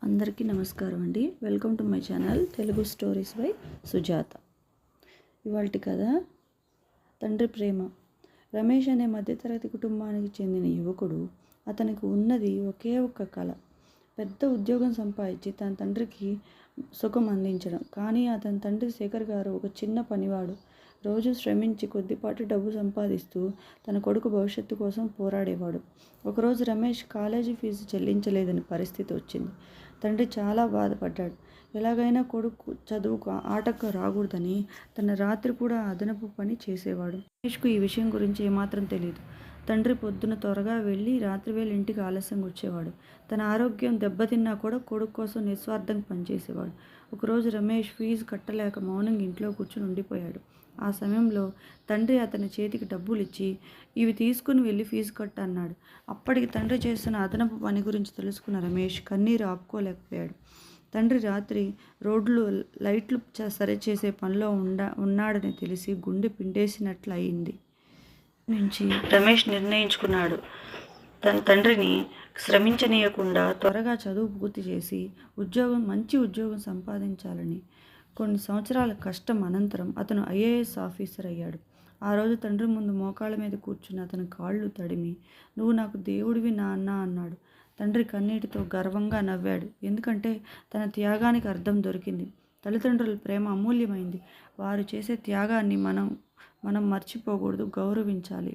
అందరికీ నమస్కారం అండి. Welcome to my channel Telugu stories by Sujatha. ఇవాల్టి కథ తండ్రి ప్రేమ. రమేష్ అనే మధ్యతరగతి కుటుంబానికి చెందిన యువకుడు. అతనికి ఉన్నది ఒకే ఒక్క కళ, పెద్ద ఉద్యోగం సంపాదించి తన తండ్రికి సుఖం అందించడం. కానీ అతని తండ్రి శేఖర్ గారు ఒక చిన్న పనివాడు. రోజు శ్రమించి కొద్దిపాటి డబ్బు సంపాదిస్తూ తన కొడుకు భవిష్యత్తు కోసం పోరాడేవాడు. ఒకరోజు రమేష్ కాలేజీ ఫీజు చెల్లించలేదని పరిస్థితి వచ్చింది. తండ్రి చాలా బాధపడ్డాడు. ఎలాగైనా కొడుకు చదువుకు ఆటంకం రాకూడదని తన రాత్రి కూడా అదనపు పని చేసేవాడు. రమేష్కు ఈ విషయం గురించి ఏమాత్రం తెలియదు. తండ్రి పొద్దున త్వరగా వెళ్ళి రాత్రివేళ ఇంటికి ఆలస్యంగా వచ్చేవాడు. తన ఆరోగ్యం దెబ్బతిన్నా కూడా కొడుకు కోసం నిస్వార్థంగా పనిచేసేవాడు. ఒకరోజు రమేష్ ఫీజు కట్టలేక మౌనంగా ఇంట్లో కూర్చుని ఉండిపోయాడు. ఆ సమయంలో తండ్రి అతని చేతికి డబ్బులు ఇచ్చి, ఇవి తీసుకుని వెళ్ళి ఫీజు కట్టు అన్నాడు. అప్పటికి తండ్రి చేస్తున్న అదనపు పని గురించి తెలుసుకున్న రమేష్ కన్నీరు ఆపుకోలేకపోయాడు. తండ్రి రాత్రి రోడ్లు లైట్లు సరిచేసే పనిలో ఉన్నాడని తెలిసి గుండె పిండేసినట్లు అయింది. నుంచి రమేష్ నిర్ణయించుకున్నాడు, తన తండ్రిని శ్రమించనీయకుండా త్వరగా చదువు పూర్తి చేసి మంచి ఉద్యోగం సంపాదించాలని. కొన్ని సంవత్సరాల కష్టం అనంతరం అతను ఐఏఎస్ ఆఫీసర్ అయ్యాడు. ఆ రోజు తండ్రి ముందు మోకాళ్ళ మీద కూర్చుని అతని కాళ్ళు తడిమి, నువ్వు నాకు దేవుడివి నాన్న అన్నాడు. తండ్రి కన్నీటితో గర్వంగా నవ్వాడు. ఎందుకంటే తన త్యాగానికి అర్థం దొరికింది. తల్లిదండ్రుల ప్రేమ అమూల్యమైంది. వారు చేసే త్యాగాన్ని మనం మర్చిపోకూడదు, గౌరవించాలి.